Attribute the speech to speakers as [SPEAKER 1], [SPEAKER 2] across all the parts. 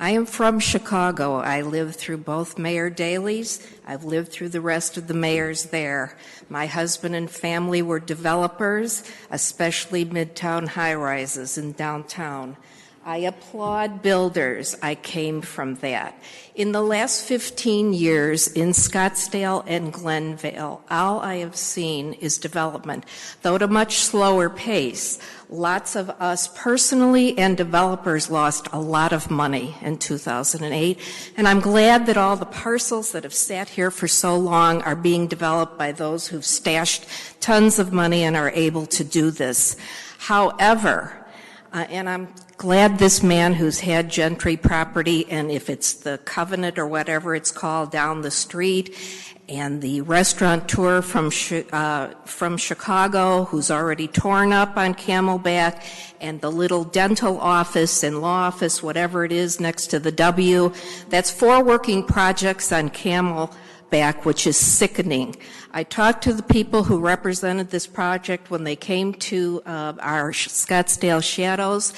[SPEAKER 1] I am from Chicago. I lived through both Mayor Daley's. I've lived through the rest of the mayors there. My husband and family were developers, especially midtown high-rises in downtown. I applaud builders. I came from that. In the last 15 years in Scottsdale and Glenvale, all I have seen is development, though at a much slower pace. Lots of us personally and developers lost a lot of money in 2008, and I'm glad that all the parcels that have sat here for so long are being developed by those who've stashed tons of money and are able to do this. However, and I'm glad this man who's had Gentry property, and if it's the Covenant or whatever it's called down the street, and the restaurateur from Chicago who's already torn up on Camelback, and the little dental office and law office, whatever it is, next to the W. That's 4 working projects on Camelback, which is sickening. I talked to the people who represented this project when they came to our Scottsdale Shadows.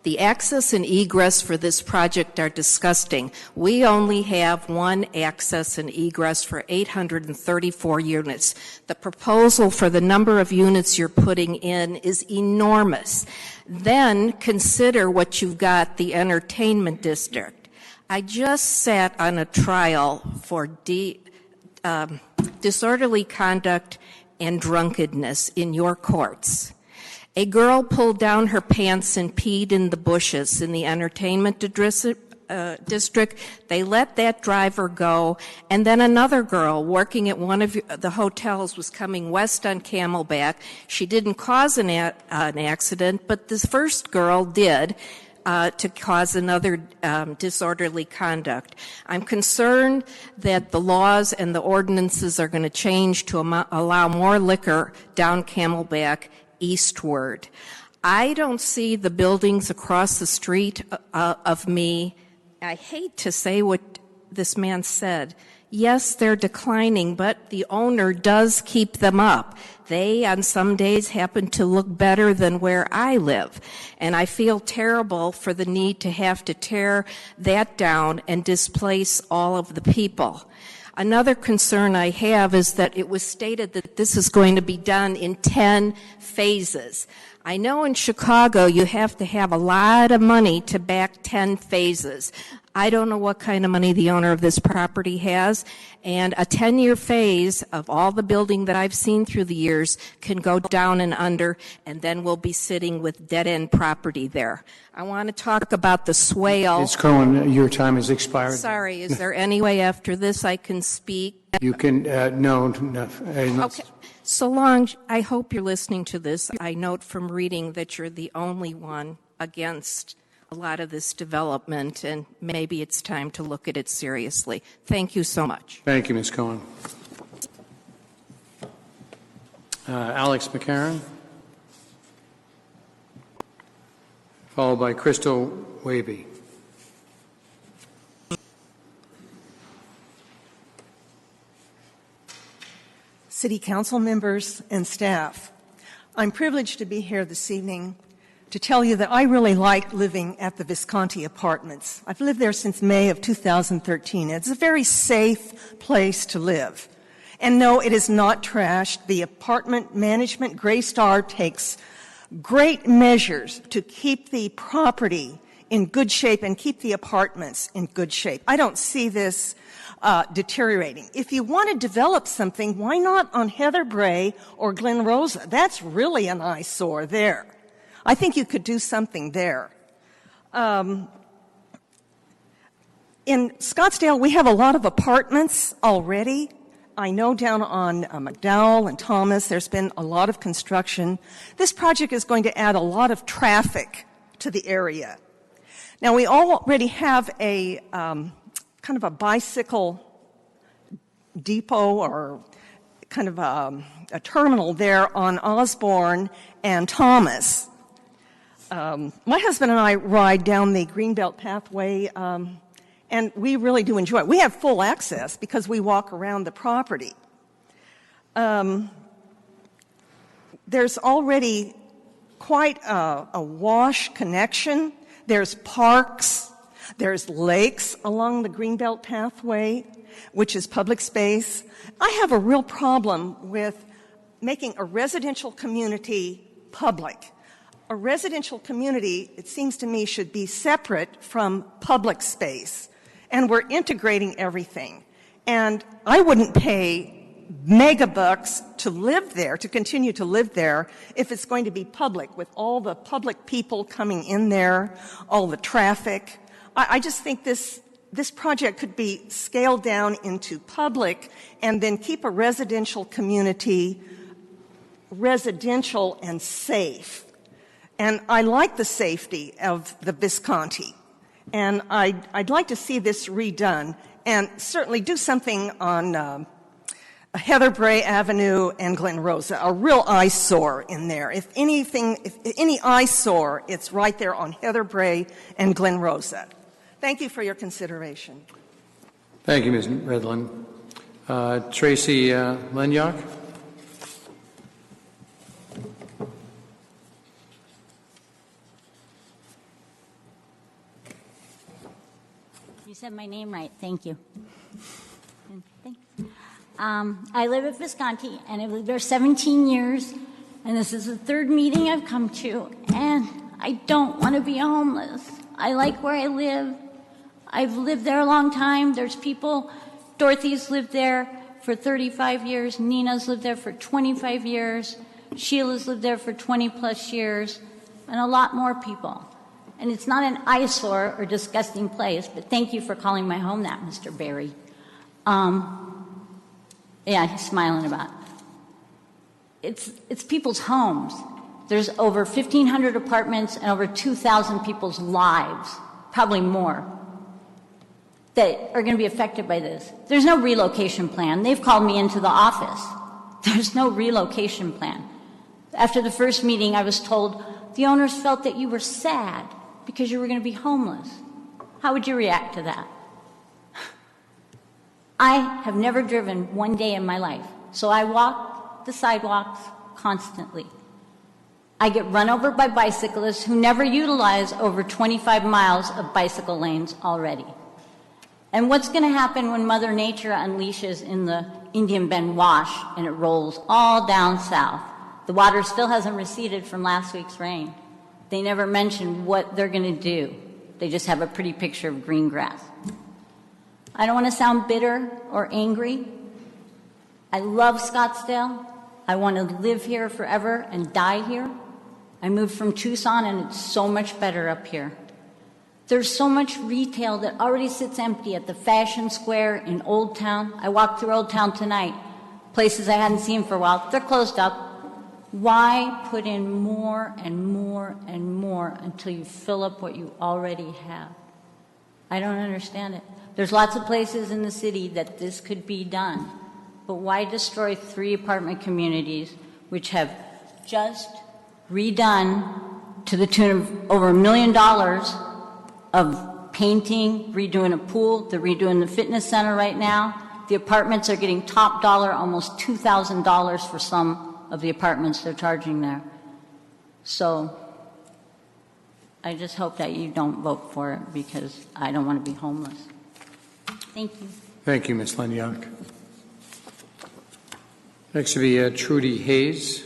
[SPEAKER 1] The access and egress for this project are disgusting. We only have one access and egress for 834 units. The proposal for the number of units you're putting in is enormous. Then consider what you've got, the entertainment district. I just sat on a trial for disorderly conduct and drunkenness in your courts. A girl pulled down her pants and peed in the bushes in the entertainment district. They let that driver go, and then another girl working at one of the hotels was coming west on Camelback. She didn't cause an accident, but this first girl did. To cause another disorderly conduct. I'm concerned that the laws and the ordinances are going to change to allow more liquor down Camelback eastward. I don't see the buildings across the street of me. I hate to say what this man said. Yes, they're declining, but the owner does keep them up. They, on some days, happen to look better than where I live. And I feel terrible for the need to have to tear that down and displace all of the people. Another concern I have is that it was stated that this is going to be done in 10 phases. I know in Chicago you have to have a lot of money to back 10 phases. I don't know what kind of money the owner of this property has, and a 10-year phase of all the building that I've seen through the years can go down and under, and then we'll be sitting with dead-end property there. I want to talk about the swale.
[SPEAKER 2] Ms. Cohen, your time has expired.
[SPEAKER 1] Sorry, is there any way after this I can speak?
[SPEAKER 2] You can, no.
[SPEAKER 1] Okay. So long, I hope you're listening to this. I note from reading that you're the only one against a lot of this development, and maybe it's time to look at it seriously. Thank you so much.
[SPEAKER 2] Thank you, Ms. Cohen. Alex McCarron, followed by Crystal Wavy.
[SPEAKER 3] City Council members and staff, I'm privileged to be here this evening to tell you that I really like living at the Visconti Apartments. I've lived there since May of 2013. It's a very safe place to live. And no, it is not trashed. The apartment management, Greystar, takes great measures to keep the property in good shape and keep the apartments in good shape. I don't see this deteriorating. If you want to develop something, why not on Heather Bray or Glen Rosa? That's really an eyesore there. I think you could do something there. In Scottsdale, we have a lot of apartments already. I know down on McDowell and Thomas, there's been a lot of construction. This project is going to add a lot of traffic to the area. Now, we already have a kind of a bicycle depot or kind of a terminal there on Osborne and Thomas. My husband and I ride down the Greenbelt pathway, and we really do enjoy it. We have full access because we walk around the property. There's already quite a wash connection. There's parks. There's lakes along the Greenbelt Pathway, which is public space. I have a real problem with making a residential community public. A residential community, it seems to me, should be separate from public space. And we're integrating everything. And I wouldn't pay mega bucks to live there, to continue to live there, if it's going to be public, with all the public people coming in there, all the traffic. I just think this project could be scaled down into public and then keep a residential community residential and safe. And I like the safety of the Visconti. And I'd like to see this redone and certainly do something on Heather Bray Avenue and Glen Rosa, a real eyesore in there. If any eyesore, it's right there on Heather Bray and Glen Rosa. Thank you for your consideration.
[SPEAKER 2] Thank you, Ms. Redlin. Tracy Lenyock.
[SPEAKER 4] You said my name right. Thank you. Thanks. I live at Visconti, and I've lived there 17 years, and this is the third meeting I've come to, and I don't want to be homeless. I like where I live. I've lived there a long time. There's people, Dorothy's lived there for 35 years, Nina's lived there for 25 years, Sheila's lived there for 20 plus years, and a lot more people. And it's not an eyesore or disgusting place, but thank you for calling my home that, Mr. Barry. Yeah, he's smiling about it. It's people's homes. There's over 1,500 apartments and over 2,000 people's lives, probably more, that are going to be affected by this. There's no relocation plan. They've called me into the office. There's no relocation plan. After the first meeting, I was told the owners felt that you were sad because you were going to be homeless. How would you react to that? I have never driven one day in my life, so I walk the sidewalks constantly. I get run over by bicyclists who never utilize over 25 miles of bicycle lanes already. And what's going to happen when Mother Nature unleashes in the Indian Bend Wash and it rolls all down south? The water still hasn't receded from last week's rain. They never mention what they're going to do. They just have a pretty picture of green grass. I don't want to sound bitter or angry. I love Scottsdale. I want to live here forever and die here. I moved from Tucson, and it's so much better up here. There's so much retail that already sits empty at the Fashion Square in Old Town. I walked through Old Town tonight, places I hadn't seen for a while. They're closed up. Why put in more and more and more until you fill up what you already have? I don't understand it. There's lots of places in the city that this could be done, but why destroy 3 apartment communities which have just redone to the tune of over $1 million of painting, redoing a pool, they're redoing the fitness center right now. The apartments are getting top dollar, almost $2,000 for some of the apartments they're charging there. So I just hope that you don't vote for it because I don't want to be homeless. Thank you.
[SPEAKER 2] Thank you, Ms. Lenyock. Next will be Trudy Hayes.